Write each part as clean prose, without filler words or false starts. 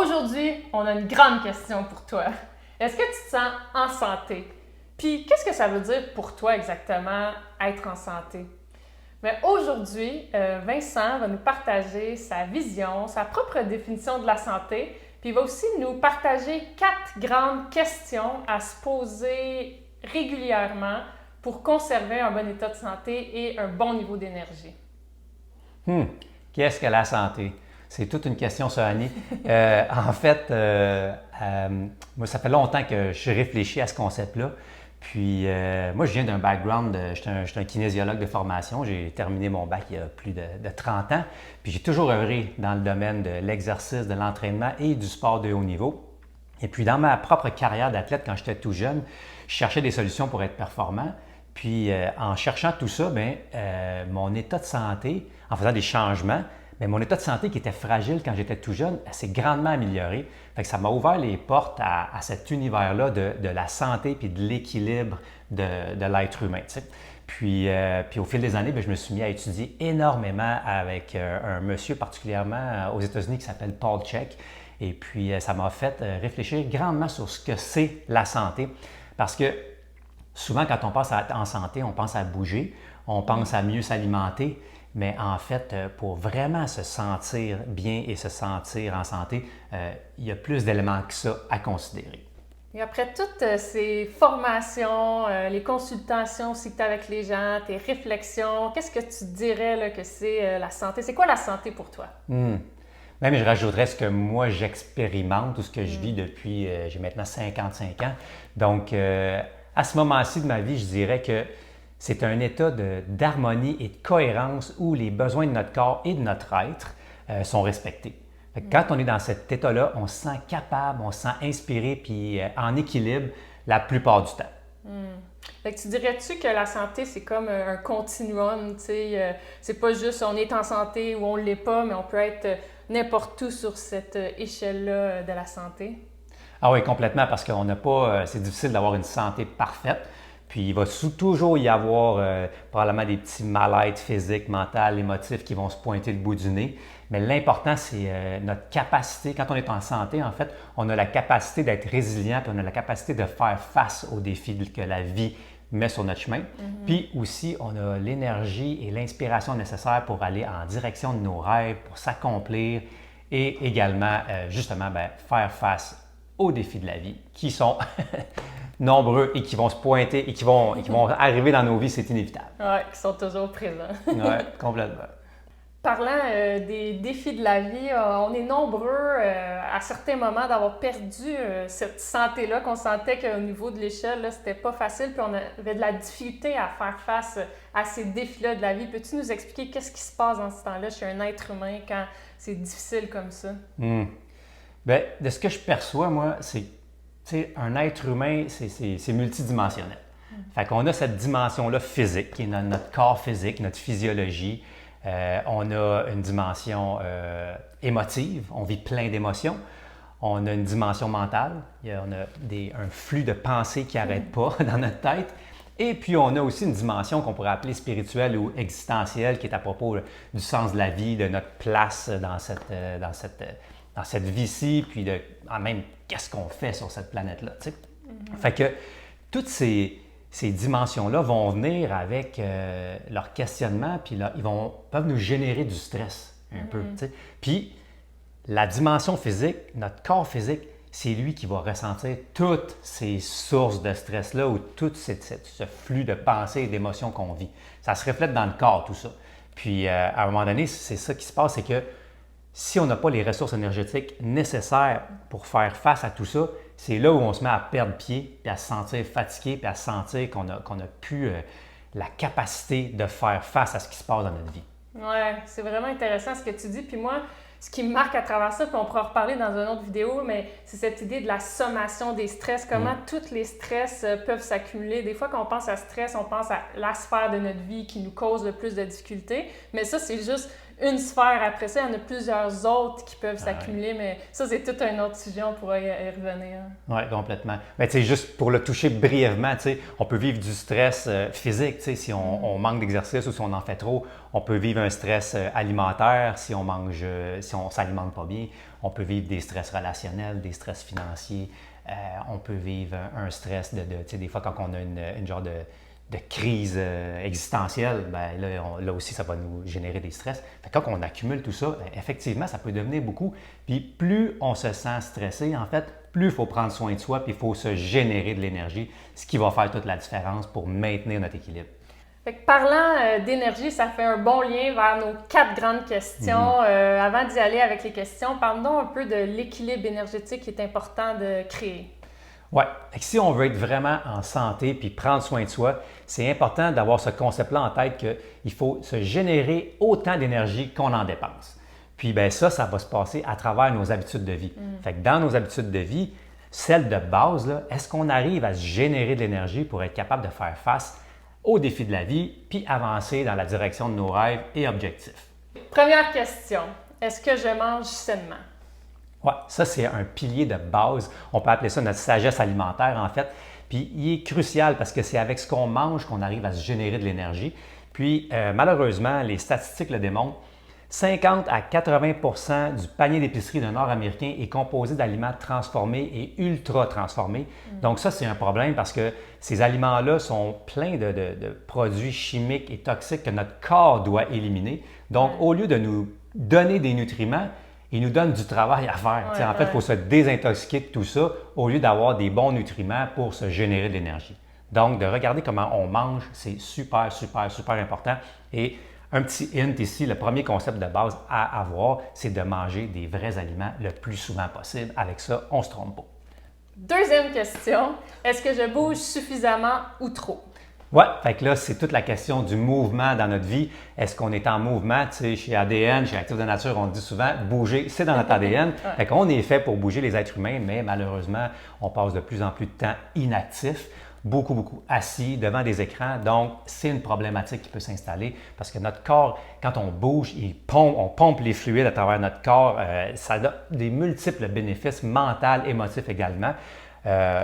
Aujourd'hui, on a une grande question pour toi. Est-ce que tu te sens en santé? Puis, qu'est-ce que ça veut dire pour toi exactement être en santé? Mais aujourd'hui, Vincent va nous partager sa vision, sa propre définition de la santé, puis il va aussi nous partager 4 grandes questions à se poser régulièrement pour conserver un bon état de santé et un bon niveau d'énergie. Qu'est-ce que la santé? C'est toute une question, ça, Annie. En fait, moi, ça fait longtemps que je réfléchis à ce concept-là. Puis, moi, je viens d'un background, je suis un kinésiologue de formation. J'ai terminé mon bac il y a plus de 30 ans. Puis, j'ai toujours œuvré dans le domaine de l'exercice, de l'entraînement et du sport de haut niveau. Et puis, dans ma propre carrière d'athlète, quand j'étais tout jeune, je cherchais des solutions pour être performant. Puis, en cherchant tout ça, mon état de santé, en faisant des changements, mon état de santé qui était fragile quand j'étais tout jeune, s'est grandement amélioré. Fait que ça m'a ouvert les portes à cet univers-là de la santé et de l'équilibre de l'être humain. Tu sais. Puis au fil des années, je me suis mis à étudier énormément avec un monsieur particulièrement aux États-Unis qui s'appelle Paul Chek. Et puis ça m'a fait réfléchir grandement sur ce que c'est la santé. Parce que souvent, quand on pense en santé, on pense à bouger, on pense à mieux s'alimenter. Mais en fait, pour vraiment se sentir bien et se sentir en santé, il y a plus d'éléments que ça à considérer. Et après toutes ces formations, les consultations aussi que tu as avec les gens, tes réflexions, qu'est-ce que tu dirais là, que c'est la santé? C'est quoi la santé pour toi? Même je rajouterais ce que moi j'expérimente ou ce que je vis depuis, j'ai maintenant 55 ans. Donc, à ce moment-ci de ma vie, je dirais que c'est un état d'harmonie et de cohérence où les besoins de notre corps et de notre être sont respectés. Fait que quand on est dans cet état-là, on se sent capable, on se sent inspiré puis en équilibre la plupart du temps. Fait que tu dirais-tu que la santé, c'est comme un continuum, tu sais, c'est pas juste on est en santé ou on l'est pas, mais on peut être n'importe où sur cette échelle-là de la santé? Ah oui, complètement, parce qu'on n'a pas, c'est difficile d'avoir une santé parfaite. Puis il va toujours y avoir probablement des petits mal-être physiques, mentaux, émotifs qui vont se pointer le bout du nez. Mais l'important, c'est notre capacité. Quand on est en santé, en fait, on a la capacité d'être résilient, puis on a la capacité de faire face aux défis que la vie met sur notre chemin. Puis aussi, on a l'énergie et l'inspiration nécessaires pour aller en direction de nos rêves, pour s'accomplir et également, justement, faire face aux défis de la vie qui sont nombreux et qui vont se pointer et qui vont arriver dans nos vies, c'est inévitable. Oui, qui sont toujours présents. Oui, complètement. Parlant des défis de la vie, on est nombreux à certains moments d'avoir perdu cette santé-là, qu'on sentait qu'au niveau de l'échelle, là, c'était pas facile, puis on avait de la difficulté à faire face à ces défis-là de la vie. Peux-tu nous expliquer qu'est-ce qui se passe dans ce temps-là chez un être humain quand c'est difficile comme ça? De ce que je perçois, moi, c'est un être humain, c'est multidimensionnel. Fait qu'on a cette dimension-là physique, qui est notre corps physique, notre physiologie. On a une dimension émotive, on vit plein d'émotions. On a une dimension mentale, on a un flux de pensées qui n'arrête pas dans notre tête. Et puis, on a aussi une dimension qu'on pourrait appeler spirituelle ou existentielle, qui est à propos du sens de la vie, de notre place dans cette vie-ci, puis même qu'est-ce qu'on fait sur cette planète-là. Fait que toutes ces dimensions-là vont venir avec leur questionnement, puis là, peuvent nous générer du stress un peu. Puis la dimension physique, notre corps physique, c'est lui qui va ressentir toutes ces sources de stress-là ou tout ce flux de pensées et d'émotions qu'on vit. Ça se reflète dans le corps, tout ça. Puis à un moment donné, c'est ça qui se passe, c'est que si on n'a pas les ressources énergétiques nécessaires pour faire face à tout ça, c'est là où on se met à perdre pied, puis à se sentir fatigué, puis à se sentir qu'on n'a plus la capacité de faire face à ce qui se passe dans notre vie. Oui, c'est vraiment intéressant ce que tu dis. Puis moi, ce qui me marque à travers ça, puis on pourra en reparler dans une autre vidéo, mais c'est cette idée de la sommation des stress, comment tous les stress peuvent s'accumuler. Des fois, quand on pense à stress, on pense à la sphère de notre vie qui nous cause le plus de difficultés, mais ça, c'est juste une sphère. Après ça, il y en a plusieurs autres qui peuvent s'accumuler, mais ça, c'est tout un autre sujet, on pourrait y revenir. Oui, complètement. Mais tu sais, juste pour le toucher brièvement, tu sais, on peut vivre du stress physique, tu sais, si on manque d'exercice ou si on en fait trop. On peut vivre un stress alimentaire si on mange, si on s'alimente pas bien. On peut vivre des stress relationnels, des stress financiers. On peut vivre un stress tu sais, des fois quand on a une genre de crise existentielle, ben là aussi, ça va nous générer des stress. Fait que quand on accumule tout ça, ben, effectivement, ça peut devenir beaucoup. Puis plus on se sent stressé, en fait, plus il faut prendre soin de soi, puis il faut se générer de l'énergie, ce qui va faire toute la différence pour maintenir notre équilibre. Fait que parlant d'énergie, ça fait un bon lien vers nos 4 grandes questions. Avant d'y aller avec les questions, parlons un peu de l'équilibre énergétique qui est important de créer. Oui. Si on veut être vraiment en santé puis prendre soin de soi, c'est important d'avoir ce concept-là en tête qu'il faut se générer autant d'énergie qu'on en dépense. Puis bien ça va se passer à travers nos habitudes de vie. Fait que dans nos habitudes de vie, celles de base, est-ce qu'on arrive à se générer de l'énergie pour être capable de faire face aux défis de la vie puis avancer dans la direction de nos rêves et objectifs? Première question, est-ce que je mange sainement? Oui, ça, c'est un pilier de base. On peut appeler ça notre sagesse alimentaire, en fait. Puis, il est crucial parce que c'est avec ce qu'on mange qu'on arrive à se générer de l'énergie. Puis, malheureusement, les statistiques le démontrent, 50 à 80 du panier d'épicerie d'un Nord-Américain est composé d'aliments transformés et ultra transformés. Donc, ça, c'est un problème parce que ces aliments-là sont pleins de produits chimiques et toxiques que notre corps doit éliminer. Donc, au lieu de nous donner des nutriments, il nous donne du travail à faire. En fait, il faut se désintoxiquer de tout ça au lieu d'avoir des bons nutriments pour se générer de l'énergie. Donc, de regarder comment on mange, c'est super, super, super important. Et un petit hint ici, le premier concept de base à avoir, c'est de manger des vrais aliments le plus souvent possible. Avec ça, on ne se trompe pas. Deuxième question, est-ce que je bouge suffisamment ou trop? Oui, fait que là, c'est toute la question du mouvement dans notre vie. Est-ce qu'on est en mouvement? Tu sais, chez ADN, chez Actif de Nature, on dit souvent bouger, c'est dans notre ADN. Fait qu'on est fait pour bouger les êtres humains, mais malheureusement, on passe de plus en plus de temps inactif, beaucoup assis devant des écrans. Donc, c'est une problématique qui peut s'installer parce que notre corps, quand on bouge, on pompe les fluides à travers notre corps. Ça a des multiples bénéfices mentaux, émotifs également.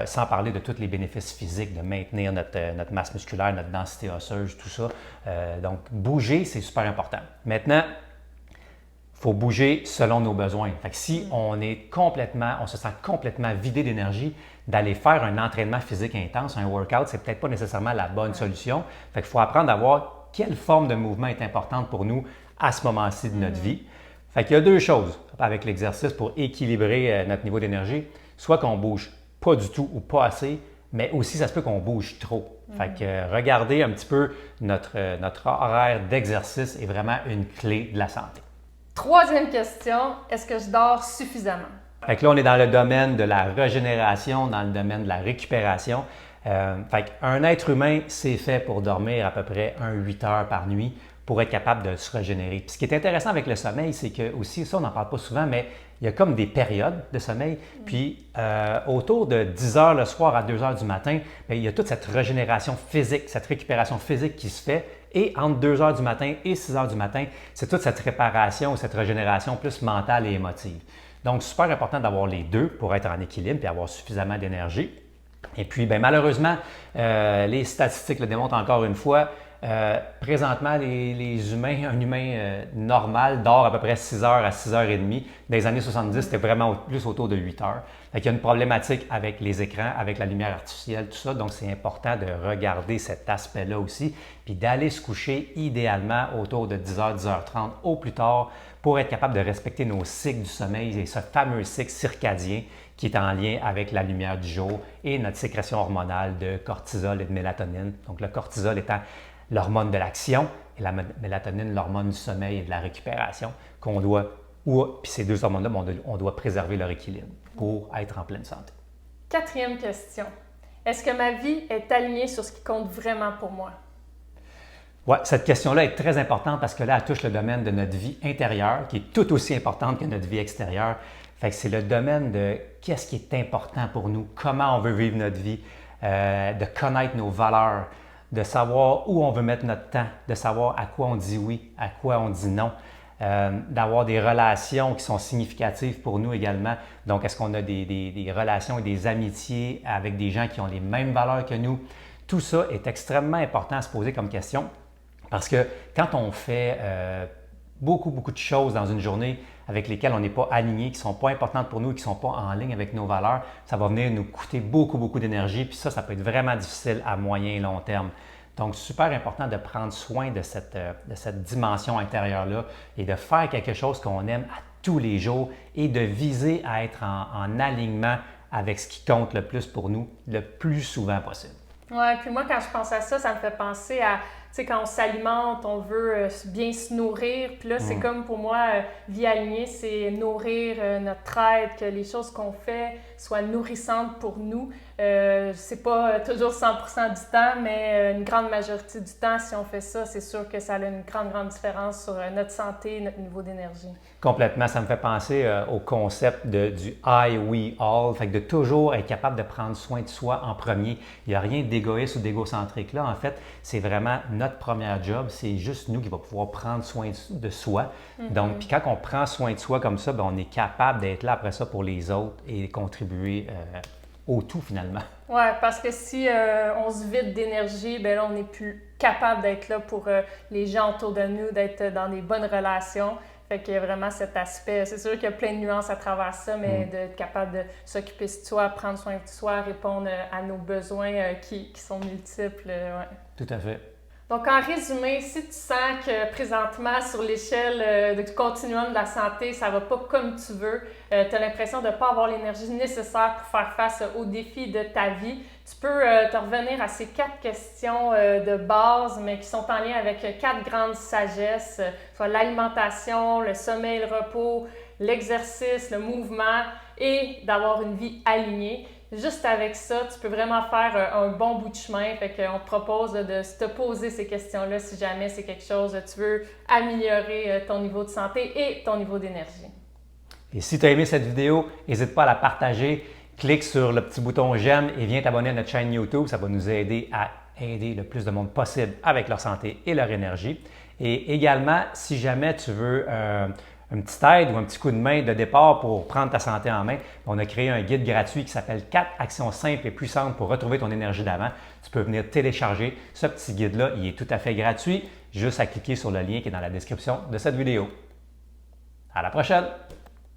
Sans parler de tous les bénéfices physiques, de maintenir notre masse musculaire, notre densité osseuse, tout ça. Donc, bouger, c'est super important. Maintenant, il faut bouger selon nos besoins. Fait que si on se sent complètement vidé d'énergie, d'aller faire un entraînement physique intense, un workout, c'est peut-être pas nécessairement la bonne solution. Fait qu'il faut apprendre à voir quelle forme de mouvement est importante pour nous à ce moment-ci de notre vie. Fait qu'il y a 2 choses avec l'exercice pour équilibrer notre niveau d'énergie. Soit qu'on bouge pas du tout ou pas assez, mais aussi ça se peut qu'on bouge trop. Fait que regarder un petit peu notre horaire d'exercice est vraiment une clé de la santé. Troisième question, est-ce que je dors suffisamment? Fait que là, on est dans le domaine de la régénération, dans le domaine de la récupération. Fait qu'un être humain, c'est fait pour dormir à peu près 8 heures par nuit pour être capable de se régénérer. Puis ce qui est intéressant avec le sommeil, c'est que aussi, ça on n'en parle pas souvent, mais il y a comme des périodes de sommeil. Puis autour de 10 heures le soir à 2 heures du matin, bien, il y a toute cette régénération physique, cette récupération physique qui se fait. Et entre 2 heures du matin et 6 heures du matin, c'est toute cette réparation, cette régénération plus mentale et émotive. Donc, super important d'avoir les deux pour être en équilibre et avoir suffisamment d'énergie. Et puis, bien, malheureusement, les statistiques le démontrent encore une fois. Présentement, un humain normal dort à peu près 6 heures à 6 heures et demie. Dans les années 70, c'était vraiment plus autour de 8 heures. Il y a une problématique avec les écrans, avec la lumière artificielle, tout ça. Donc, c'est important de regarder cet aspect-là aussi, puis d'aller se coucher idéalement autour de 10h, 10h30 au plus tard pour être capable de respecter nos cycles du sommeil et ce fameux cycle circadien qui est en lien avec la lumière du jour et notre sécrétion hormonale de cortisol et de mélatonine. Donc, le cortisol étant l'hormone de l'action et la mélatonine, l'hormone du sommeil et de la récupération puis ces 2 hormones-là, on doit préserver leur équilibre pour être en pleine santé. Quatrième question. Est-ce que ma vie est alignée sur ce qui compte vraiment pour moi? Oui, cette question-là est très importante parce que là, elle touche le domaine de notre vie intérieure, qui est tout aussi importante que notre vie extérieure. Fait que c'est le domaine de qu'est-ce qui est important pour nous, comment on veut vivre notre vie, de connaître nos valeurs, de savoir où on veut mettre notre temps, de savoir à quoi on dit oui, à quoi on dit non. d'avoir des relations qui sont significatives pour nous également. Donc, est-ce qu'on a des relations et des amitiés avec des gens qui ont les mêmes valeurs que nous? Tout ça est extrêmement important à se poser comme question parce que quand on fait beaucoup de choses dans une journée avec lesquelles on n'est pas aligné, qui ne sont pas importantes pour nous et qui ne sont pas en ligne avec nos valeurs, ça va venir nous coûter beaucoup d'énergie. Puis ça peut être vraiment difficile à moyen et long terme. Donc, super important de prendre soin de cette dimension intérieure-là et de faire quelque chose qu'on aime à tous les jours et de viser à être en alignement avec ce qui compte le plus pour nous le plus souvent possible. Ouais, puis moi, quand je pense à ça, ça me fait penser à, tu sais, quand on s'alimente, on veut bien se nourrir. Puis là, c'est comme pour moi, vie alignée, c'est nourrir notre être, que les choses qu'on fait soient nourrissantes pour nous. C'est pas toujours 100% du temps, mais une grande majorité du temps, si on fait ça, c'est sûr que ça a une grande différence sur notre santé, notre niveau d'énergie. Complètement. Ça me fait penser au concept du I, we, all. Fait que de toujours être capable de prendre soin de soi en premier. Il n'y a rien d'égoïste ou d'égocentrique là. En fait, c'est vraiment notre premier job. C'est juste nous qui va pouvoir prendre soin de soi. Donc, puis quand on prend soin de soi comme ça, bien, on est capable d'être là après ça pour les autres et contribuer au tout finalement. Oui, parce que si on se vide d'énergie, bien là, on n'est plus capable d'être là pour les gens autour de nous, d'être dans des bonnes relations. Fait qu'il y a vraiment cet aspect. C'est sûr qu'il y a plein de nuances à travers ça, mais d'être capable de s'occuper de soi, prendre soin de soi, répondre à nos besoins qui sont multiples. Ouais. Tout à fait. Donc, en résumé, si tu sens que présentement, sur l'échelle du continuum de la santé, ça ne va pas comme tu veux, tu as l'impression de ne pas avoir l'énergie nécessaire pour faire face aux défis de ta vie, tu peux te revenir à ces 4 questions de base, mais qui sont en lien avec 4 grandes sagesses, soit l'alimentation, le sommeil, le repos, l'exercice, le mouvement et d'avoir une vie alignée. Juste avec ça, tu peux vraiment faire un bon bout de chemin. Fait qu'on te propose de te poser ces questions-là si jamais c'est quelque chose tu veux améliorer ton niveau de santé et ton niveau d'énergie. Et si tu as aimé cette vidéo, n'hésite pas à la partager. Clique sur le petit bouton j'aime et viens t'abonner à notre chaîne YouTube. Ça va nous aider à aider le plus de monde possible avec leur santé et leur énergie. Et également, si jamais tu veux une petite aide ou un petit coup de main de départ pour prendre ta santé en main, on a créé un guide gratuit qui s'appelle 4 actions simples et puissantes pour retrouver ton énergie d'avant. Tu peux venir télécharger ce petit guide-là. Il est tout à fait gratuit. Juste à cliquer sur le lien qui est dans la description de cette vidéo. À la prochaine!